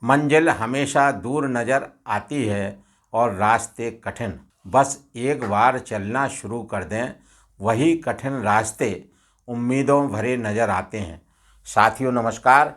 मंजिल हमेशा दूर नज़र आती है और रास्ते कठिन। बस एक बार चलना शुरू कर दें, वही कठिन रास्ते उम्मीदों भरे नज़र आते हैं। साथियों नमस्कार,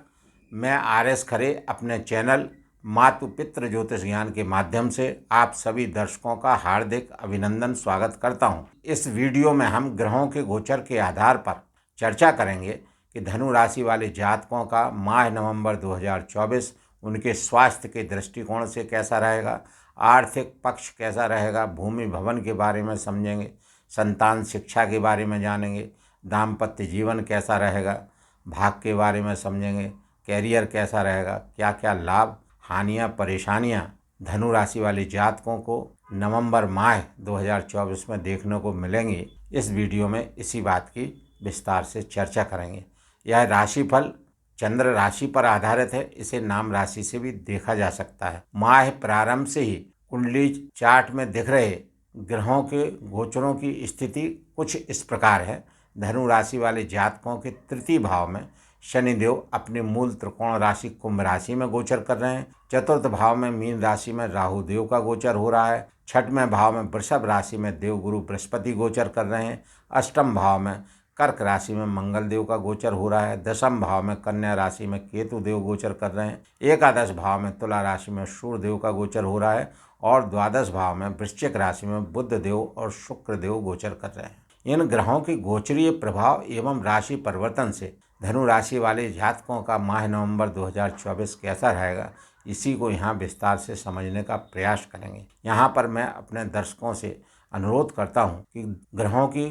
मैं आर.एस. खरे अपने चैनल मातु पितृ ज्योतिष ज्ञान के माध्यम से आप सभी दर्शकों का हार्दिक अभिनंदन स्वागत करता हूं। इस वीडियो में हम ग्रहों के गोचर के आधार पर चर्चा करेंगे कि धनु राशि वाले जातकों का माह नवंबर 2024 उनके स्वास्थ्य के दृष्टिकोण से कैसा रहेगा, आर्थिक पक्ष कैसा रहेगा, भूमि भवन के बारे में समझेंगे, संतान शिक्षा के बारे में जानेंगे, दाम्पत्य जीवन कैसा रहेगा, भाग्य के बारे में समझेंगे, कैरियर कैसा रहेगा, क्या क्या लाभ हानियाँ परेशानियाँ धनु राशि वाले जातकों को नवंबर माह 2024 में देखने को मिलेंगी। इस वीडियो में इसी बात की विस्तार से चर्चा करेंगे। यह राशिफल चंद्र राशि पर आधारित है, इसे नाम राशि से भी देखा जा सकता है। माह प्रारंभ से ही कुंडली चार्ट में दिख रहे ग्रहों के गोचरों की स्थिति कुछ इस प्रकार है। धनु राशि वाले जातकों के तृतीय भाव में शनिदेव अपने मूल त्रिकोण राशि कुंभ राशि में गोचर कर रहे हैं। चतुर्थ भाव में मीन राशि में राहु देव का गोचर हो रहा है। छठवें भाव में वृषभ राशि में देवगुरु बृहस्पति गोचर कर रहे हैं। अष्टम भाव में कर्क राशि में मंगल देव का गोचर हो रहा है। दशम भाव में कन्या राशि में केतु देव गोचर कर रहे हैं। एकादश भाव में तुला राशि में सूर्य देव का गोचर हो रहा है और द्वादश भाव में वृश्चिक राशि में बुध देव और शुक्र देव गोचर कर रहे हैं। इन ग्रहों के गोचरीय प्रभाव एवं राशि परिवर्तन से धनु राशि वाले जातकों का माह नवंबर 2024 कैसा रहेगा, इसी को यहाँ विस्तार से समझने का प्रयास करेंगे। यहाँ पर मैं अपने दर्शकों से अनुरोध करता हूँ कि ग्रहों की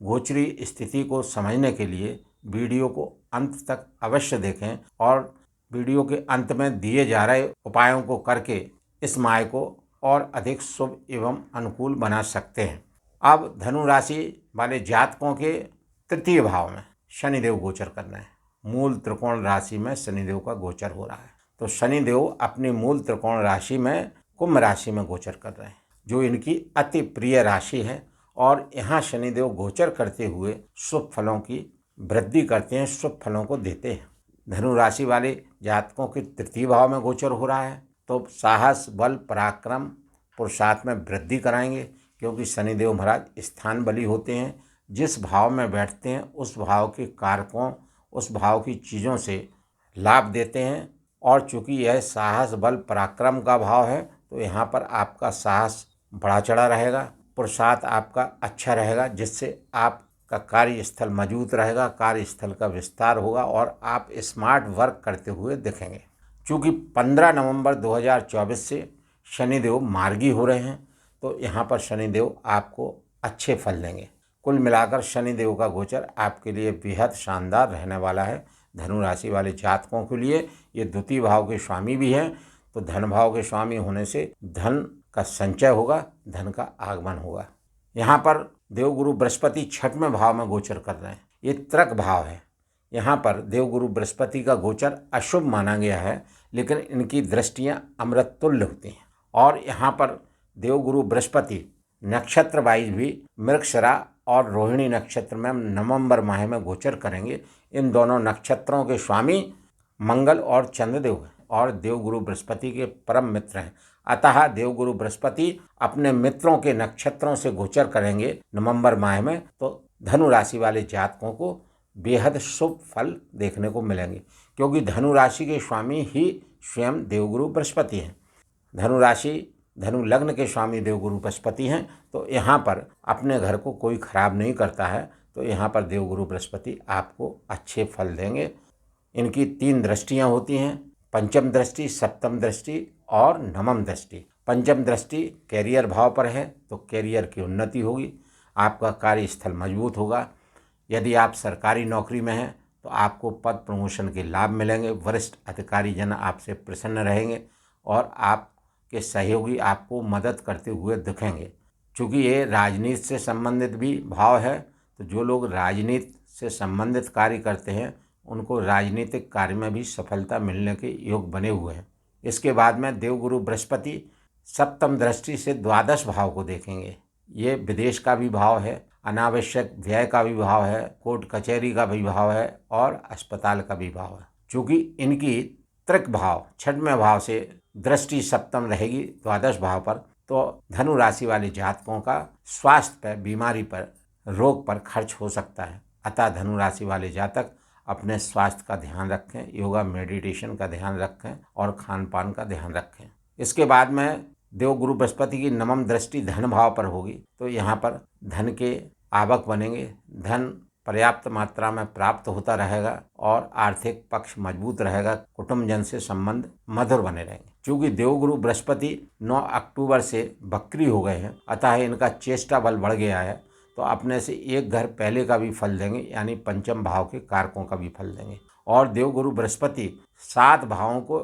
गोचरी स्थिति को समझने के लिए वीडियो को अंत तक अवश्य देखें और वीडियो के अंत में दिए जा रहे उपायों को करके इस माह को और अधिक शुभ एवं अनुकूल बना सकते हैं। अब धनु राशि वाले जातकों के तृतीय भाव में शनिदेव गोचर कर रहे हैं। मूल त्रिकोण राशि में शनिदेव का गोचर हो रहा है, तो शनिदेव अपनी मूल त्रिकोण राशि में कुंभ राशि में गोचर कर रहे हैं, जो इनकी अति प्रिय राशि है। और यहाँ शनिदेव गोचर करते हुए शुभ फलों की वृद्धि करते हैं, शुभ फलों को देते हैं। धनु राशि वाले जातकों के तृतीय भाव में गोचर हो रहा है, तो साहस बल पराक्रम पुरुषार्थ में वृद्धि कराएंगे, क्योंकि शनिदेव महाराज स्थान बली होते हैं। जिस भाव में बैठते हैं उस भाव के कारकों, उस भाव की चीज़ों से लाभ देते हैं। और चूँकि यह साहस बल पराक्रम का भाव है, तो यहाँ पर आपका साहस बढ़ा चढ़ा रहेगा, पुरुषार्थ आपका अच्छा रहेगा, जिससे आपका कार्यस्थल मजबूत रहेगा, कार्यस्थल का विस्तार होगा और आप स्मार्ट वर्क करते हुए दिखेंगे। चूँकि 15 नवंबर 2024 से शनिदेव मार्गी हो रहे हैं, तो यहाँ पर शनिदेव आपको अच्छे फल देंगे। कुल मिलाकर शनिदेव का गोचर आपके लिए बेहद शानदार रहने वाला है। धनु राशि वाले जातकों के लिए ये द्वितीय भाव के स्वामी भी हैं, तो धन भाव के स्वामी होने से धन का संचय होगा, धन का आगमन होगा। यहाँ पर देवगुरु बृहस्पति छठवें भाव में गोचर कर रहे हैं। ये त्रक भाव है। यहाँ पर देवगुरु बृहस्पति का गोचर अशुभ माना गया है, लेकिन इनकी दृष्टियाँ अमृत तुल्य होती हैं। और यहाँ पर देवगुरु बृहस्पति नक्षत्र वाइज भी मृगशिरा और रोहिणी नक्षत्र में नवंबर माह में गोचर करेंगे। इन दोनों नक्षत्रों के स्वामी मंगल और चंद्रदेव हैं और देवगुरु बृहस्पति के परम मित्र हैं। अतः देवगुरु बृहस्पति अपने मित्रों के नक्षत्रों से गोचर करेंगे नवंबर माह में, तो धनु राशि वाले जातकों को बेहद शुभ फल देखने को मिलेंगे, क्योंकि धनु राशि के स्वामी ही स्वयं देवगुरु बृहस्पति हैं। धनु राशि धनु लग्न के स्वामी देवगुरु बृहस्पति हैं, तो यहाँ पर अपने घर को कोई खराब नहीं करता है, तो यहाँ पर देवगुरु बृहस्पति आपको अच्छे फल देंगे। इनकी 3 दृष्टियाँ होती हैं, पंचम दृष्टि, सप्तम दृष्टि और नवम दृष्टि। पंचम दृष्टि कैरियर भाव पर है, तो कैरियर की उन्नति होगी, आपका कार्यस्थल मजबूत होगा। यदि आप सरकारी नौकरी में हैं तो आपको पद प्रमोशन के लाभ मिलेंगे, वरिष्ठ अधिकारी जन आपसे प्रसन्न रहेंगे और आपके सहयोगी आपको मदद करते हुए दिखेंगे। चूँकि ये राजनीति से संबंधित भी भाव है, तो जो लोग राजनीति से संबंधित कार्य करते हैं उनको राजनीतिक कार्य में भी सफलता मिलने के योग बने हुए हैं। इसके बाद में देवगुरु बृहस्पति सप्तम दृष्टि से द्वादश भाव को देखेंगे। ये विदेश का भी भाव है, अनावश्यक व्यय का भी भाव है, कोर्ट कचहरी का भी भाव है और अस्पताल का भी भाव है। चूँकि इनकी त्रिक भाव 6वें भाव से दृष्टि सप्तम रहेगी द्वादश भाव पर, तो धनु राशि वाले जातकों का स्वास्थ्य पर, बीमारी पर, रोग पर खर्च हो सकता है। अतः धनु राशि वाले जातक अपने स्वास्थ्य का ध्यान रखें, योगा मेडिटेशन का ध्यान रखें और खान पान का ध्यान रखें। इसके बाद में देवगुरु बृहस्पति की नवम दृष्टि धन भाव पर होगी, तो यहाँ पर धन के आवक बनेंगे, धन पर्याप्त मात्रा में प्राप्त होता रहेगा और आर्थिक पक्ष मजबूत रहेगा, कुटुंबजन से संबंध मधुर बने रहेंगे। क्योंकि देवगुरु बृहस्पति 9 अक्टूबर से बकरी हो गए हैं, अतः इनका चेष्टा बल बढ़ गया है, तो अपने से एक घर पहले का भी फल देंगे, यानी पंचम भाव के कारकों का भी फल देंगे। और देवगुरु बृहस्पति 7 भावों को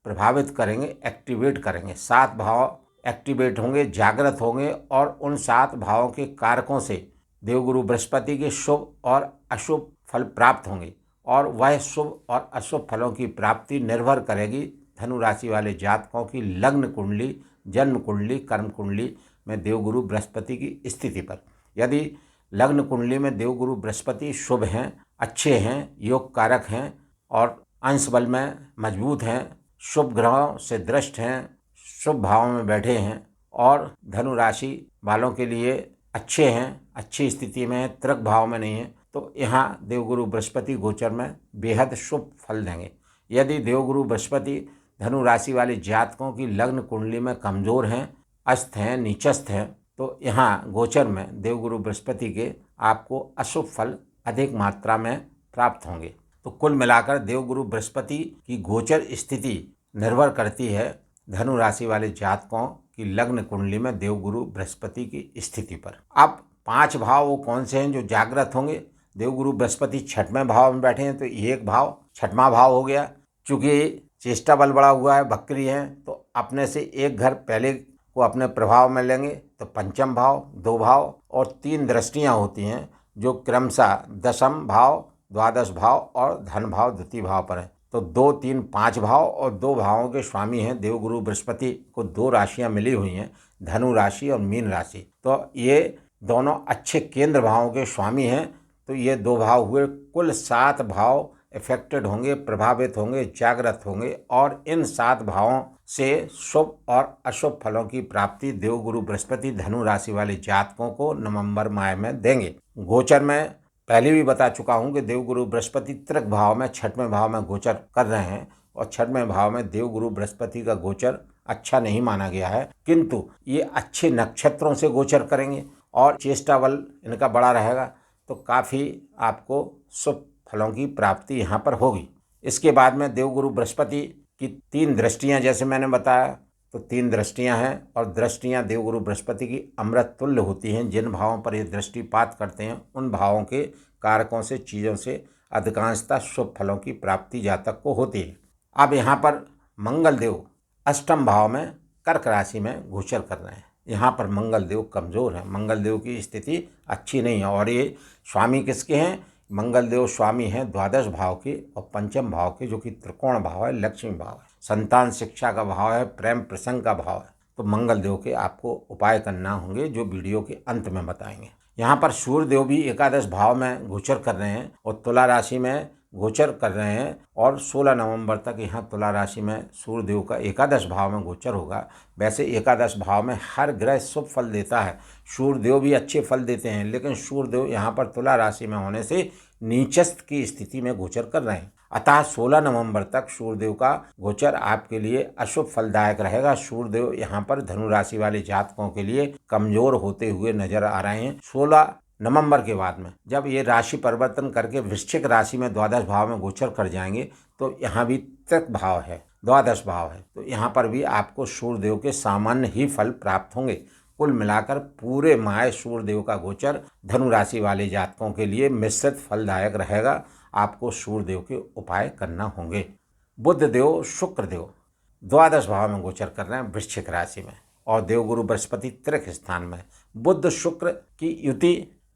प्रभावित करेंगे, एक्टिवेट करेंगे। 7 भाव एक्टिवेट होंगे, जागृत होंगे और उन 7 भावों के कारकों से देवगुरु बृहस्पति के शुभ और अशुभ फल प्राप्त होंगे और वह शुभ और अशुभ फलों की प्राप्ति निर्भर करेगी धनु राशि वाले जातकों की लग्न कुंडली, जन्म कुंडली, कर्म कुंडली में देवगुरु बृहस्पति की स्थिति पर। यदि लग्न कुंडली में देवगुरु बृहस्पति शुभ हैं, अच्छे हैं, योग कारक हैं और अंश बल में मजबूत हैं, शुभ ग्रहों से दृष्ट हैं, शुभ भावों में बैठे हैं और धनु राशि वालों के लिए अच्छे हैं, अच्छी स्थिति में हैं, त्रिक भाव में नहीं है, तो यहाँ देवगुरु बृहस्पति गोचर में बेहद शुभ फल देंगे। यदि देवगुरु बृहस्पति धनु राशि वाले जातकों की लग्न कुंडली में कमज़ोर हैं, अस्त हैं, नीचस्थ हैं, तो यहाँ गोचर में देवगुरु बृहस्पति के आपको अशुभ फल अधिक मात्रा में प्राप्त होंगे। तो कुल मिलाकर देवगुरु बृहस्पति की गोचर स्थिति निर्भर करती है धनु राशि वाले जातकों की लग्न कुंडली में देवगुरु बृहस्पति की स्थिति पर। अब 5 भाव वो कौन से हैं जो जागृत होंगे? देवगुरु बृहस्पति 6वें भाव में बैठे हैं, तो एक भाव 6वां भाव हो गया। चूँकि चेष्टा बल बढ़ा हुआ है, बकरी है, तो अपने से एक घर पहले को अपने प्रभाव में लेंगे, तो पंचम भाव, 2 भाव और 3 दृष्टियां होती हैं जो क्रमशः दशम भाव, द्वादश भाव और धन भाव द्वितीय भाव पर है। तो 2, 3, 5 भाव और 2 भावों के स्वामी हैं देवगुरु बृहस्पति को 2 राशियां मिली हुई हैं, धनु राशि और मीन राशि। तो ये दोनों अच्छे केंद्र भावों के स्वामी हैं, तो ये 2 भाव हुए, कुल 7 भाव इफेक्टेड होंगे, प्रभावित होंगे, जागृत होंगे और इन 7 भावों से शुभ और अशुभ फलों की प्राप्ति देवगुरु बृहस्पति धनु राशि वाले जातकों को नवंबर माह में देंगे। गोचर में पहले भी बता चुका हूं कि देवगुरु बृहस्पति त्रिक भाव में 6वें भाव में गोचर कर रहे हैं और 6वें भाव में देवगुरु बृहस्पति का गोचर अच्छा नहीं माना गया है, किंतु ये अच्छे नक्षत्रों से गोचर करेंगे और चेष्टा बल इनका बड़ा रहेगा, तो काफ़ी आपको शुभ फलों की प्राप्ति यहाँ पर होगी। इसके बाद में देवगुरु बृहस्पति की 3 दृष्टियाँ, जैसे मैंने बताया, तो 3 दृष्टियाँ हैं और दृष्टियाँ देवगुरु बृहस्पति की अमृत तुल्य होती हैं। जिन भावों पर ये दृष्टिपात करते हैं उन भावों के कारकों से, चीज़ों से अधिकांशतः शुभ फलों की प्राप्ति जातक को होती है। अब यहाँ पर मंगल देव 8वें भाव में कर्क राशि में गोचर कर रहे हैं। यहाँ पर मंगल देव कमज़ोर है, मंगल देव की स्थिति अच्छी नहीं है और ये स्वामी किसके हैं? मंगल देव स्वामी हैं द्वादश भाव के और पंचम भाव के, जो कि त्रिकोण भाव है, लक्ष्मी भाव है, संतान शिक्षा का भाव है, प्रेम प्रसंग का भाव है। तो मंगल देव के आपको उपाय करना होंगे जो वीडियो के अंत में बताएंगे। यहाँ पर सूर्य देव भी एकादश भाव में गोचर कर रहे हैं और तुला राशि में गोचर कर रहे हैं और 16 नवंबर तक यहाँ तुला राशि में सूर्य देव का एकादश भाव में गोचर होगा। वैसे एकादश भाव में हर ग्रह शुभ फल देता है, सूर्य देव भी अच्छे फल देते हैं, लेकिन सूर्य देव यहाँ पर तुला राशि में होने से नीचस्थ की स्थिति में गोचर कर रहे हैं। अतः 16 नवंबर तक सूर्यदेव का गोचर आपके लिए अशुभ फलदायक रहेगा। सूर्यदेव यहाँ पर धनु राशि वाले जातकों के लिए कमजोर होते हुए नजर आ रहे हैं। 16 नवंबर के बाद में जब ये राशि परिवर्तन करके वृश्चिक राशि में द्वादश भाव में गोचर कर जाएंगे, तो यहाँ भी त्रिक भाव है, द्वादश भाव है, तो यहाँ पर भी आपको सूर्यदेव के सामान्य ही फल प्राप्त होंगे। कुल मिलाकर पूरे माह सूर्यदेव का गोचर धनु राशि वाले जातकों के लिए मिश्रित फलदायक रहेगा। आपको सूर्यदेव के उपाय करना होंगे। बुध देव शुक्र देव द्वादश भाव में गोचर कर रहे हैं वृश्चिक राशि में और देवगुरु बृहस्पति त्रिक स्थान में। बुध शुक्र की युति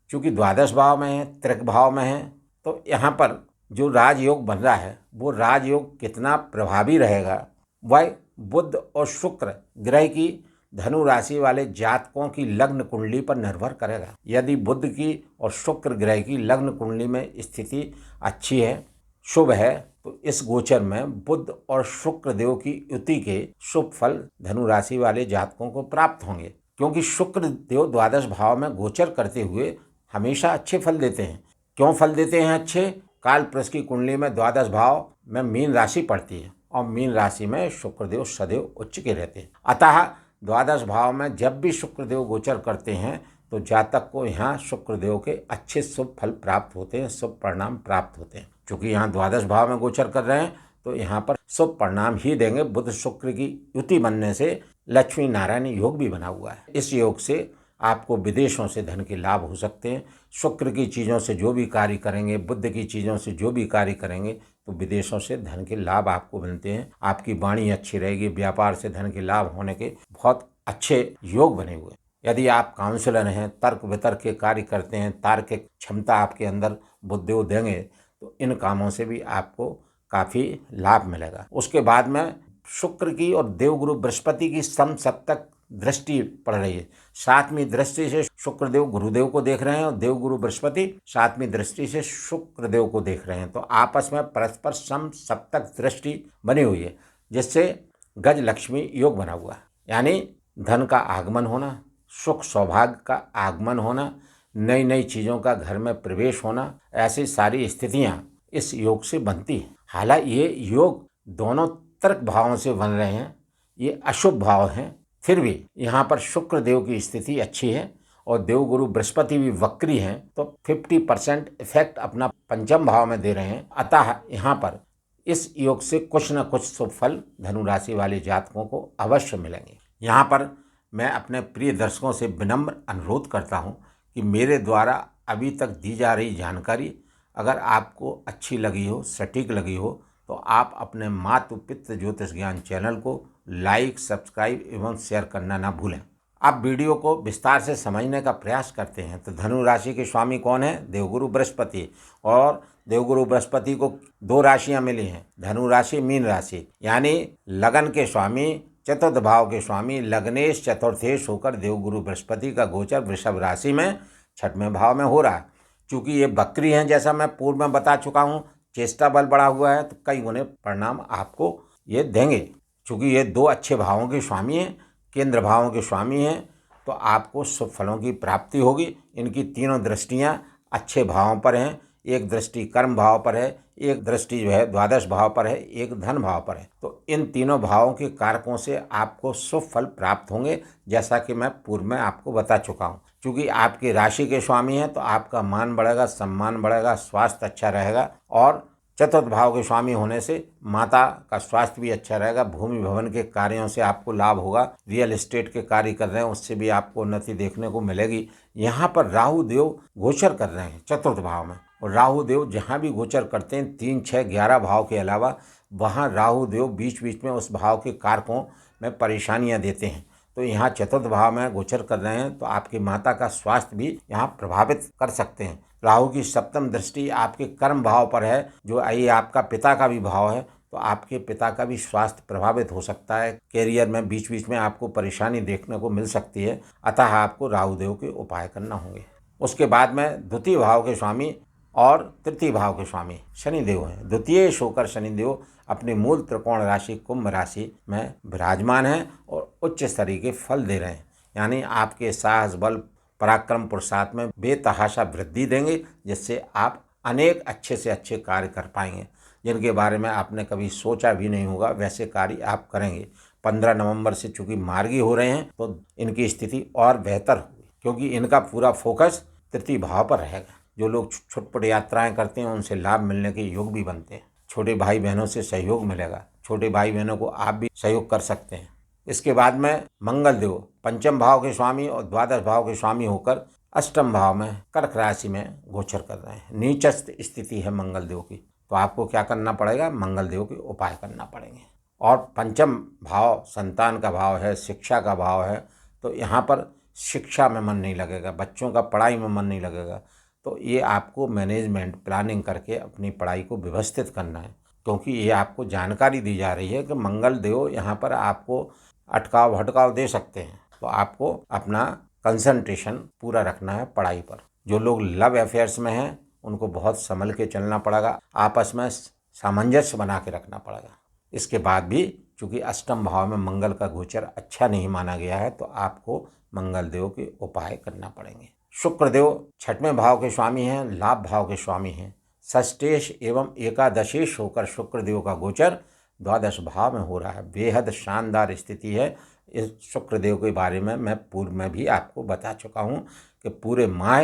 चूँकि द्वादश भाव में है, त्रिक भाव में है, तो यहाँ पर जो राजयोग बन रहा है वो राजयोग कितना प्रभावी रहेगा, वह बुध और शुक्र ग्रह की धनु राशि वाले जातकों की लग्न कुंडली पर निर्भर करेगा। यदि बुध की और शुक्र ग्रह की लग्न कुंडली में स्थिति अच्छी है, शुभ है, तो इस गोचर में बुध और शुक्र देव की युति के शुभ फल धनु राशि वाले जातकों को प्राप्त होंगे, क्योंकि शुक्र देव द्वादश भाव में गोचर करते हुए हमेशा अच्छे फल देते हैं। क्यों फल देते हैं अच्छे? काल पुरुष की कुंडली में द्वादश भाव में मीन राशि पड़ती है और मीन राशि में शुक्रदेव सदैव उच्च के रहते हैं। अतः द्वादश भाव में जब भी शुक्रदेव गोचर करते हैं तो जातक को यहाँ शुक्रदेव के अच्छे शुभ फल प्राप्त होते हैं, शुभ परिणाम प्राप्त होते हैं। चूँकि यहाँ द्वादश भाव में गोचर कर रहे हैं तो यहाँ पर शुभ परिणाम ही देंगे। बुध शुक्र की युति बनने से लक्ष्मी नारायण योग भी बना हुआ है। इस योग से आपको विदेशों से धन के लाभ हो सकते हैं। शुक्र की चीज़ों से जो भी कार्य करेंगे, बुध की चीज़ों से जो भी कार्य करेंगे तो विदेशों से धन के लाभ आपको मिलते हैं। आपकी वाणी अच्छी रहेगी, व्यापार से धन के लाभ होने के बहुत अच्छे योग बने हुए हैं। यदि आप काउंसलर हैं, तर्क वितर्क के कार्य करते हैं, तार्किक क्षमता आपके अंदर बुद्धि देंगे तो इन कामों से भी आपको काफ़ी लाभ मिलेगा। उसके बाद में शुक्र की और देवगुरु बृहस्पति की समसप्तक दृष्टि पड़ रही है। सातवीं दृष्टि से शुक्रदेव गुरुदेव को देख रहे हैं और देवगुरु बृहस्पति सातवीं दृष्टि से शुक्रदेव को देख रहे हैं। तो आपस में परस्पर समसप्तक दृष्टि बनी हुई है, जिससे गज लक्ष्मी योग बना हुआ है। यानी धन का आगमन होना, सुख सौभाग्य का आगमन होना, नई नई चीज़ों का घर में प्रवेश होना, ऐसी सारी स्थितियाँ इस योग से बनती हैं। हालांकि ये योग दोनों तर्क भावों से बन रहे हैं, ये अशुभ भाव हैं, फिर भी यहाँ पर शुक्र देव की स्थिति अच्छी है और देवगुरु बृहस्पति भी वक्री हैं, तो 50% इफेक्ट अपना पंचम भाव में दे रहे हैं। अतः यहाँ पर इस योग से कुछ न कुछ शुभ फल धनु राशि वाले जातकों को अवश्य मिलेंगे। यहाँ पर मैं अपने प्रिय दर्शकों से विनम्र अनुरोध करता हूँ कि मेरे द्वारा अभी तक दी जा रही जानकारी अगर आपको अच्छी लगी हो, सटीक लगी हो, तो आप अपने मातु पितृ ज्योतिष ज्ञान चैनल को लाइक, सब्सक्राइब एवं शेयर करना ना भूलें। आप वीडियो को विस्तार से समझने का प्रयास करते हैं तो धनु राशि के स्वामी कौन है? देवगुरु बृहस्पति। और देवगुरु बृहस्पति को दो राशियां मिली हैं, धनु राशि, मीन राशि। यानी लगन के स्वामी, चतुर्थ भाव के स्वामी, लग्नेश चतुर्थेश होकर देवगुरु बृहस्पति का गोचर वृषभ राशि में छठवें भाव में हो रहा है। चूँकि ये बकरी हैं, जैसा मैं पूर्व में बता चुका हूँ, चेष्टा बल बढ़ा हुआ है, तो कई गुने परिणाम आपको ये देंगे। चूँकि ये दो अच्छे भावों के स्वामी हैं, केंद्र भावों के स्वामी हैं, तो आपको शुभ फलों की प्राप्ति होगी। इनकी तीनों दृष्टियाँ अच्छे भावों पर हैं। एक दृष्टि कर्म भाव पर है, एक दृष्टि जो है द्वादश भाव पर है, एक धन भाव पर है। तो इन तीनों भावों के कारकों से आपको शुभ फल प्राप्त होंगे, जैसा कि मैं पूर्व में आपको बता चुका हूँ। क्योंकि आपकी राशि के स्वामी हैं तो आपका मान बढ़ेगा, सम्मान बढ़ेगा, स्वास्थ्य अच्छा रहेगा। और चतुर्थ भाव के स्वामी होने से माता का स्वास्थ्य भी अच्छा रहेगा। भूमि भवन के कार्यों से आपको लाभ होगा। रियल एस्टेट के कार्य कर रहे हैं उससे भी आपको उन्नति देखने को मिलेगी। यहाँ पर राहु देव गोचर कर रहे हैं चतुर्थ भाव में, और राहु देव जहाँ भी गोचर करते हैं 3, 6, 11 भाव के अलावा वहाँ राहु देव बीच बीच में उस भाव के कारकों में परेशानियाँ देते हैं। तो यहाँ चतुर्थ भाव में गोचर कर रहे हैं तो आपकी माता का स्वास्थ्य भी यहाँ प्रभावित कर सकते हैं। राहु की सप्तम दृष्टि आपके कर्म भाव पर है, जो ये आपका पिता का भी भाव है, तो आपके पिता का भी स्वास्थ्य प्रभावित हो सकता है। कैरियर में बीच बीच में आपको परेशानी देखने को मिल सकती है। अतः आपको राहुदेव के उपाय करना होंगे। उसके बाद में द्वितीय भाव के स्वामी और तृतीय भाव के स्वामी शनिदेव हैं। द्वितीय होकर शनिदेव अपनी मूल त्रिकोण राशि कुंभ राशि में विराजमान हैं और उच्च स्तरीय के फल दे रहे हैं। यानी आपके साहस, बल, पराक्रम, पुरुषार्थ में बेतहाशा वृद्धि देंगे, जिससे आप अनेक अच्छे से अच्छे कार्य कर पाएंगे, जिनके बारे में आपने कभी सोचा भी नहीं होगा, वैसे कार्य आप करेंगे। 15 नवंबर से चूँकि मार्गी हो रहे हैं तो इनकी स्थिति और बेहतर होगी, क्योंकि इनका पूरा फोकस तृतीय भाव पर रहेगा। जो लोग छुटपुट यात्राएं करते हैं उनसे लाभ मिलने के योग भी बनते हैं। छोटे भाई बहनों से सहयोग मिलेगा। छोटे भाई बहनों को आप भी सहयोग कर सकते हैं। इसके बाद में मंगल देव पंचम भाव के स्वामी और द्वादश भाव के स्वामी होकर अष्टम भाव में कर्क राशि में गोचर कर रहे हैं। नीचस्थ स्थिति है मंगल देव की, तो आपको क्या करना पड़ेगा? मंगल देव के उपाय करना पड़ेंगे। और पंचम भाव संतान का भाव है, शिक्षा का भाव है, तो यहाँ पर शिक्षा में मन नहीं लगेगा, बच्चों का पढ़ाई में मन नहीं लगेगा। तो ये आपको मैनेजमेंट प्लानिंग करके अपनी पढ़ाई को व्यवस्थित करना है, क्योंकि ये आपको जानकारी दी जा रही है कि मंगल देव यहाँ पर आपको अटकाव भटकाव दे सकते हैं। तो आपको अपना कंसंट्रेशन पूरा रखना है पढ़ाई पर। जो लोग लव अफेयर्स में हैं उनको बहुत संभल के चलना पड़ेगा। आपस में सामंजस्य बना के रखना पड़ेगा। इसके बाद भी चूँकि अष्टम भाव में मंगल का गोचर अच्छा नहीं माना गया है तो आपको मंगल देव के उपाय करना पड़ेंगे। शुक्र देव छठवें भाव के स्वामी हैं, लाभ भाव के स्वामी हैं। षष्ठेश एवं एकादशेश होकर शुक्र देव का गोचर द्वादश भाव में हो रहा है। बेहद शानदार स्थिति है। इस शुक्र देव के बारे में मैं पूर्व में भी आपको बता चुका हूँ कि पूरे माह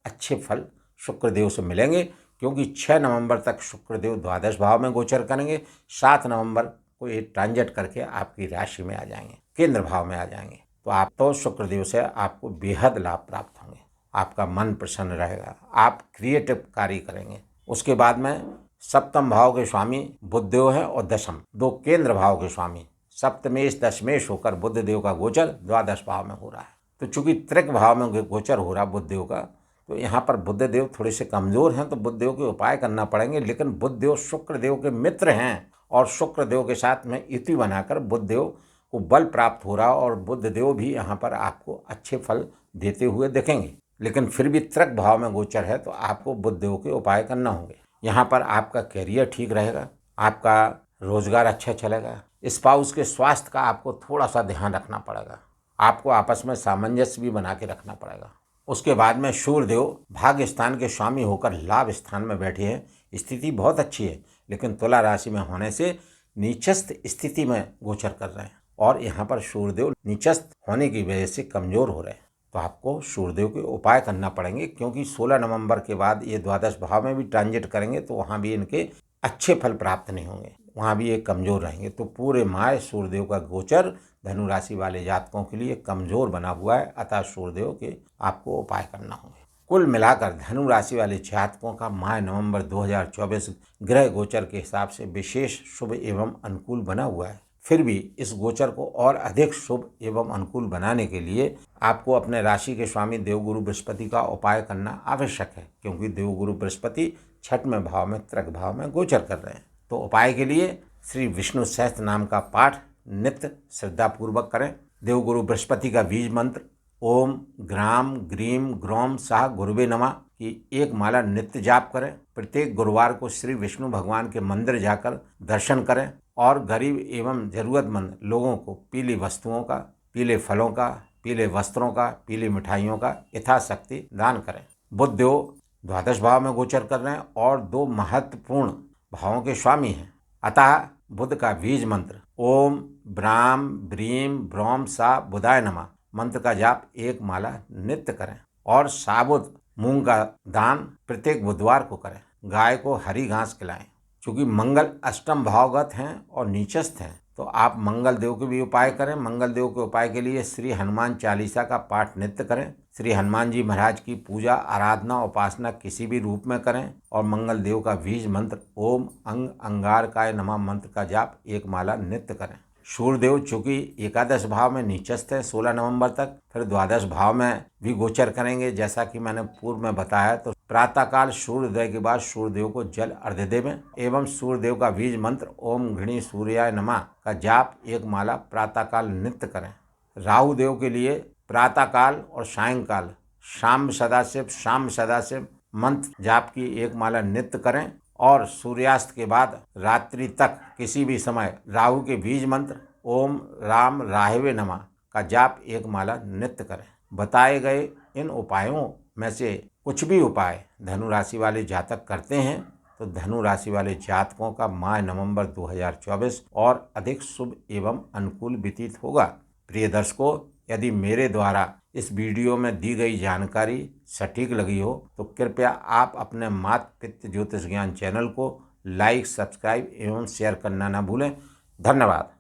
अच्छे फल शुक्र देव से मिलेंगे, क्योंकि 6 नवंबर तक शुक्र देव द्वादश भाव में गोचर करेंगे। 7 नवंबर को ये ट्रांजिट करके आपकी राशि में आ जाएंगे, केंद्र भाव में आ जाएंगे। तो आप तो शुक्र देव से आपको बेहद लाभ प्राप्त होंगे, आपका मन प्रसन्न रहेगा, आप क्रिएटिव कार्य करेंगे। उसके बाद में सप्तम भाव के स्वामी बुध देव है और दशम, दो केंद्र भाव के स्वामी सप्तमेश दशमेश होकर बुध देव का गोचर द्वादश भाव में हो रहा है। तो चूंकि त्रिक भाव में गोचर हो रहा बुध देव का, तो यहाँ पर बुध देव थोड़े से कमज़ोर हैं, तो बुध देव के उपाय करना पड़ेंगे। लेकिन बुध देव शुक्र देव के मित्र हैं और शुक्र देव के साथ में युति बनाकर बुध देव को बल प्राप्त हो रहा और बुध देव भी यहाँ पर आपको अच्छे फल देते हुए दिखेंगे। लेकिन फिर भी त्रिक भाव में गोचर है तो आपको बुध देव के उपाय करना होंगे। यहाँ पर आपका कैरियर ठीक रहेगा, आपका रोजगार अच्छा चलेगा। स्पाउस के स्वास्थ्य का आपको थोड़ा सा ध्यान रखना पड़ेगा, आपको आपस में सामंजस्य भी बना के रखना पड़ेगा। उसके बाद में सूर्यदेव भाग्य स्थान के स्वामी होकर लाभ स्थान में बैठे हैं। स्थिति बहुत अच्छी है, लेकिन तुला राशि में होने से नीचस्थ स्थिति में गोचर कर रहे हैं और यहाँ पर सूर्यदेव नीचस्थ होने की वजह से कमजोर हो रहे हैं। तो आपको सूर्यदेव के उपाय करना पड़ेंगे, क्योंकि 16 नवंबर के बाद ये द्वादश भाव में भी ट्रांजिट करेंगे तो वहाँ भी इनके अच्छे फल प्राप्त नहीं होंगे, वहाँ भी ये कमज़ोर रहेंगे। तो पूरे माह सूर्यदेव का गोचर धनु राशि वाले जातकों के लिए कमज़ोर बना हुआ है, अतः सूर्यदेव के आपको उपाय करना होंगे। कुल मिलाकर धनु राशि वाले जातकों का माह नवंबर 2024 ग्रह गोचर के हिसाब से विशेष शुभ एवं अनुकूल बना हुआ है। फिर भी इस गोचर को और अधिक शुभ एवं अनुकूल बनाने के लिए आपको अपने राशि के स्वामी देवगुरु बृहस्पति का उपाय करना आवश्यक है, क्योंकि देवगुरु बृहस्पति छठवें भाव में त्रिक भाव में गोचर कर रहे हैं। तो उपाय के लिए श्री विष्णु सहस्त्र नाम का पाठ नित्य श्रद्धापूर्वक करें। देवगुरु बृहस्पति का बीज मंत्र ओम ग्राम ग्रीम ग्रोम साह गुरुवे नमः की एक माला नित्य जाप करें। प्रत्येक गुरुवार को श्री विष्णु भगवान के मंदिर जाकर दर्शन करें और गरीब एवं जरूरतमंद लोगों को पीली वस्तुओं का, पीले फलों का, पीले वस्त्रों का, पीली मिठाइयों का यथाशक्ति दान करें। बुध देव द्वादश भाव में गोचर कर रहे हैं और दो महत्वपूर्ण भावों के स्वामी हैं, अतः बुध का बीज मंत्र ओम ब्राम ब्रीम ब्रोम सा बुधाय नमः मंत्र का जाप एक माला नित्य करें और साबुत मूंग का दान प्रत्येक बुधवार को करें। गाय को हरी घास खिलाएं। चूँकि मंगल अष्टम भावगत हैं और नीचस्थ हैं, तो आप मंगल देव के भी उपाय करें। मंगल देव के उपाय के लिए श्री हनुमान चालीसा का पाठ नित्य करें। श्री हनुमान जी महाराज की पूजा आराधना उपासना किसी भी रूप में करें और मंगल देव का बीज मंत्र ओम अंग अंगारकाय नमः मंत्र का जाप एक माला नित्य करें। सूर्यदेव चूँकि एकादश भाव में नीचस्थ है 16 नवंबर तक, फिर द्वादश भाव में भी गोचर करेंगे। जैसा कि मैंने पूर्व में बताया, तो प्रातःकाल सूर्योदय के बाद सूर्यदेव को जल अर्घ्य देवें एवं सूर्यदेव का बीज मंत्र ओम घृणी सूर्याय नमः का जाप एक माला प्रातःकाल नित्य करें। राहु देव के लिए प्रातःकाल और सायंकाल शाम सदाशिव मंत्र जाप की एक माला नित्य करें और सूर्यास्त के बाद रात्रि तक किसी भी समय राहु के बीज मंत्र ओम राम राहवे नमः का जाप एक माला नित्य करें। बताए गए इन उपायों में से कुछ भी उपाय धनु राशि वाले जातक करते हैं तो धनु राशि वाले जातकों का माह नवंबर 2024 और अधिक शुभ एवं अनुकूल व्यतीत होगा। प्रिय दर्शकों, यदि मेरे द्वारा इस वीडियो में दी गई जानकारी सटीक लगी हो तो कृपया आप अपने मात पित्त ज्योतिष ज्ञान चैनल को लाइक, सब्सक्राइब एवं शेयर करना न भूलें। धन्यवाद।